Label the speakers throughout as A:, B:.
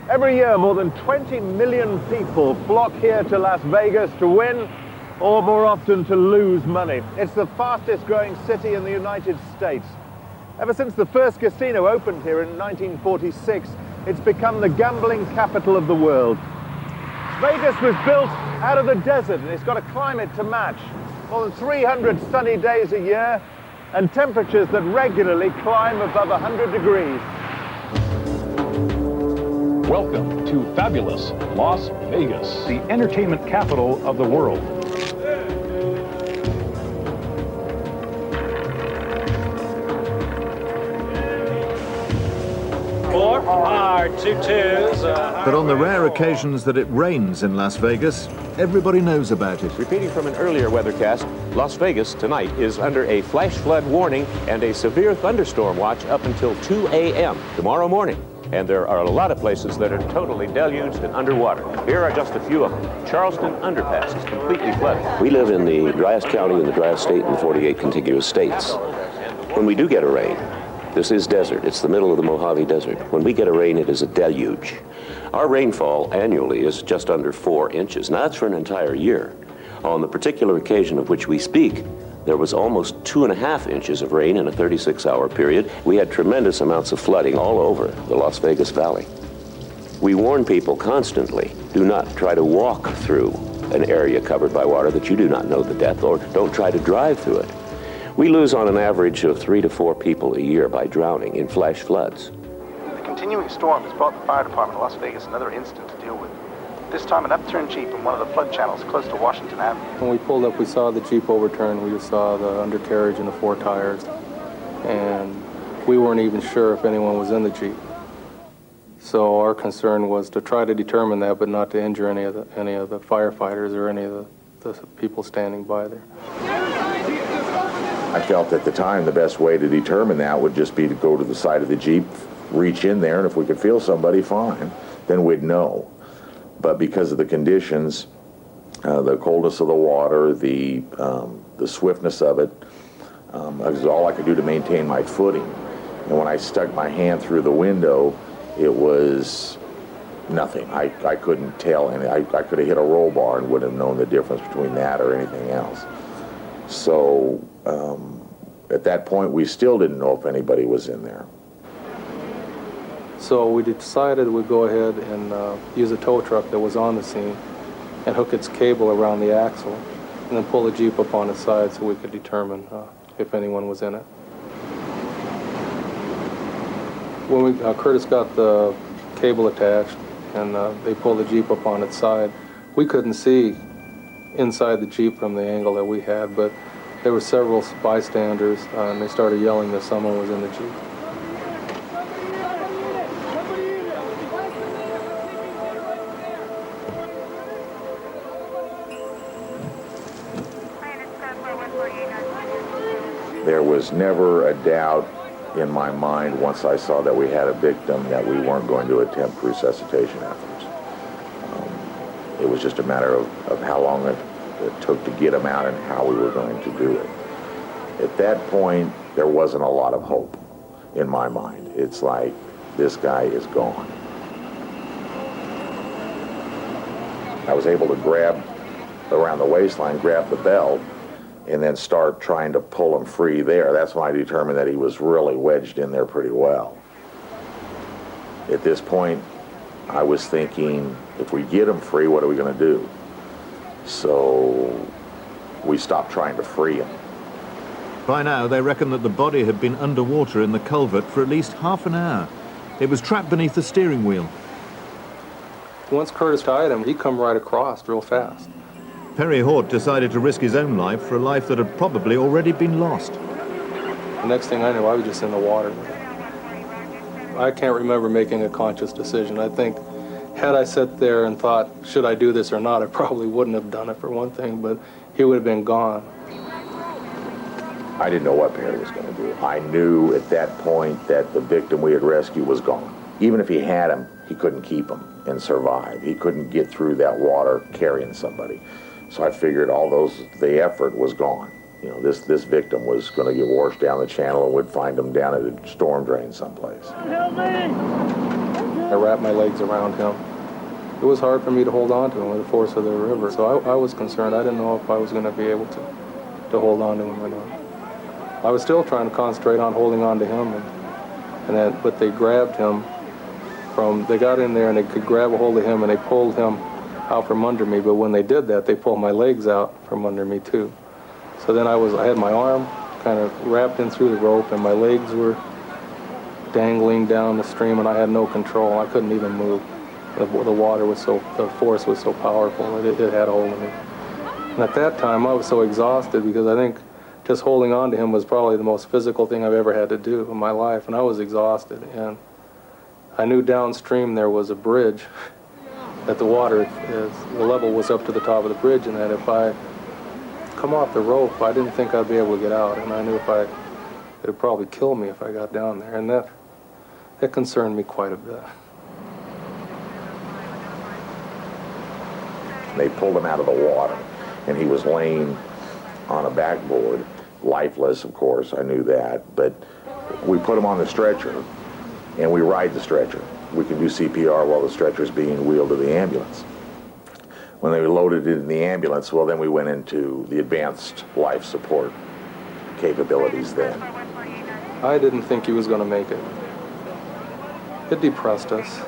A: Every year, more than 20 million people flock here to Las Vegas to win, or more often to lose money. It's the fastest growing city in the United States. Ever since the first casino opened here in 1946, it's become the gambling capital of the world. Vegas was built out of the desert, and it's got a climate to match. More than 300 sunny days a year, and temperatures that regularly climb above 100 degrees.
B: Welcome to fabulous Las Vegas, the entertainment capital of the world.
C: Four, hard, 2 2s.
D: But on the rare occasions that it rains in Las Vegas, everybody knows about it.
E: Repeating from an earlier weathercast, Las Vegas tonight is under a flash flood warning and a severe thunderstorm watch up until 2 a.m. tomorrow morning. And there are a lot of places that are totally deluged and underwater. Here are just a few of them. Charleston Underpass is completely flooded.
F: We live in the driest county and the driest state in the 48 contiguous states. When we do get a rain, this is desert. It's the middle of the Mojave Desert. When we get a rain, it is a deluge. Our rainfall annually is just under 4 inches. Now, that's for an entire year. On the particular occasion of which we speak, there was almost 2.5 inches of rain in a 36-hour period. We had tremendous amounts of flooding all over the Las Vegas Valley. We warn people constantly, do not try to walk through an area covered by water that you do not know the depth, or don't try to drive through it. We lose on an average of 3 to 4 people a year by drowning in flash floods.
G: The continuing storm has brought the fire department of Las Vegas another incident to deal with. This time an upturned Jeep in one of the flood channels close to Washington Avenue.
H: When we pulled up, we saw the Jeep overturned. We saw the undercarriage and the 4 tires. And we weren't even sure if anyone was in the Jeep. So our concern was to try to determine that, but not to injure any of the firefighters or any of the people standing by there.
I: I felt at the time the best way to determine that would just be to go to the side of the Jeep, reach in there, and if we could feel somebody, fine. Then we'd know. But because of the conditions, the coldness of the water, the swiftness of it, that was all I could do to maintain my footing. And when I stuck my hand through the window, it was nothing. I couldn't tell, and I could have hit a roll bar and wouldn't have known the difference between that or anything else. So at that point, we still didn't know if anybody was in there.
H: So we decided we'd go ahead and use a tow truck that was on the scene and hook its cable around the axle and then pull the Jeep up on its side so we could determine if anyone was in it. When Curtis got the cable attached and they pulled the Jeep up on its side, we couldn't see inside the Jeep from the angle that we had, but there were several bystanders and they started yelling that someone was in the Jeep.
I: There was never a doubt in my mind once I saw that we had a victim that we weren't going to attempt resuscitation efforts. It was just a matter of how long it took to get him out and how we were going to do it. At that point, there wasn't a lot of hope in my mind. It's like, this guy is gone. I was able to grab around the waistline, grab the belt, and then start trying to pull him free there. That's when I determined that he was really wedged in there pretty well. At this point, I was thinking, if we get him free, what are we going to do? So we stopped trying to free him.
D: By now, they reckon that the body had been underwater in the culvert for at least half an hour. It was trapped beneath the steering wheel.
H: Once Curtis tied him, he come right across real fast.
D: Perry Hort decided to risk his own life for a life that had probably already been lost.
H: The next thing I knew, I was just in the water. I can't remember making a conscious decision. I think, had I sat there and thought, should I do this or not, I probably wouldn't have done it for one thing, but he would have been gone.
I: I didn't know what Perry was going to do. I knew at that point that the victim we had rescued was gone. Even if he had him, he couldn't keep him and survive. He couldn't get through that water carrying somebody. So I figured the effort was gone. You know, this victim was going to get washed down the channel and we'd find him down at a storm drain someplace.
A: Help me!
H: I wrapped my legs around him. It was hard for me to hold on to him with the force of the river, so I was concerned. I didn't know if I was going to be able to hold on to him or not. I was still trying to concentrate on holding on to him, but they grabbed him they got in there and they could grab a hold of him and they pulled him out from under me, but when they did that, they pulled my legs out from under me too. So then I had my arm kind of wrapped in through the rope and my legs were dangling down the stream and I had no control. I couldn't even move. The water was the force was so powerful that it had a hold of me. And at that time I was so exhausted because I think just holding on to him was probably the most physical thing I've ever had to do in my life, and I was exhausted. And I knew downstream there was a bridge, that the level was up to the top of the bridge, and that if I come off the rope, I didn't think I'd be able to get out, and I knew it'd probably kill me if I got down there, and that concerned me quite a bit.
I: They pulled him out of the water, and he was laying on a backboard, lifeless, of course, I knew that, but we put him on the stretcher, and we ride the stretcher. We can do CPR while the stretcher's being wheeled to the ambulance. When they loaded it in the ambulance, well, then we went into the advanced life support capabilities then.
H: I didn't think he was going to make it. It depressed us.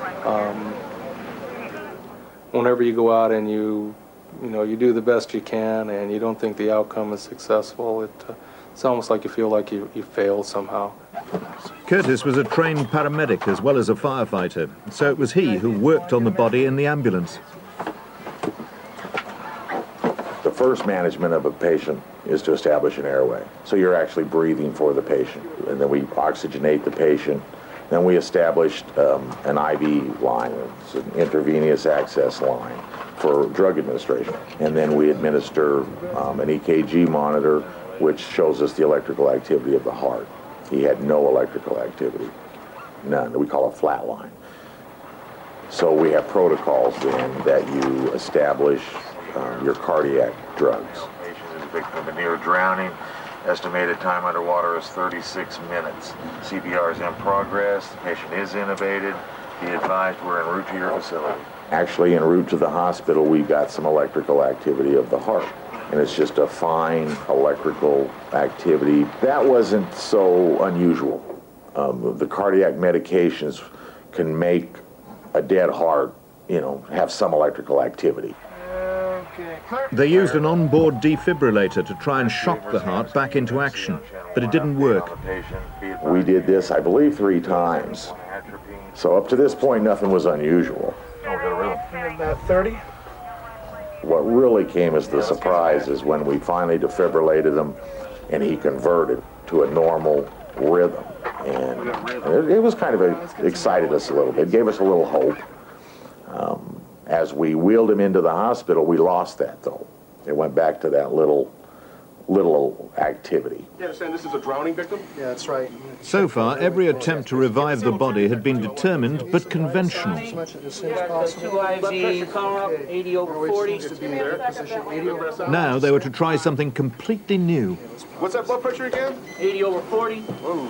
H: Whenever you go out and you do the best you can and you don't think the outcome is successful, it's almost like you feel like you failed somehow.
D: Curtis was a trained paramedic as well as a firefighter, so it was he who worked on the body in the ambulance.
I: The first management of a patient is to establish an airway. So you're actually breathing for the patient. And then we oxygenate the patient. Then we established an IV line, it's an intravenous access line for drug administration. And then we administer an EKG monitor, which shows us the electrical activity of the heart. He had no electrical activity, none. We call it flat line. So we have protocols then that you establish your cardiac drugs. The patient is a victim of near drowning. Estimated time underwater is 36 minutes. CPR is in progress. The patient is intubated. Be advised we're en route to your facility. Actually, en route to the hospital, we've got some electrical activity of the heart. And it's just a fine electrical activity. That wasn't so unusual. The cardiac medications can make a dead heart, have some electrical activity.
D: They used an onboard defibrillator to try and shock the heart back into action, but it didn't work.
I: We did this, I believe, 3 times. So up to this point, nothing was unusual.
C: About 30.
I: What really came as the surprise is when we finally defibrillated him and he converted to a normal rhythm. And it was kind of excited us a little bit. It gave us a little hope. As we wheeled him into the hospital, we lost that, though. It went back to that little activity.
J: You understand this is a drowning victim?
C: Yeah, that's right.
D: So far, every attempt to revive the body had been determined but conventional.
C: As much as soon as possible.
J: 80 over 40.
D: Now they were to try something completely new.
J: What's that blood pressure again?
C: 80 over 40.
J: Whoa.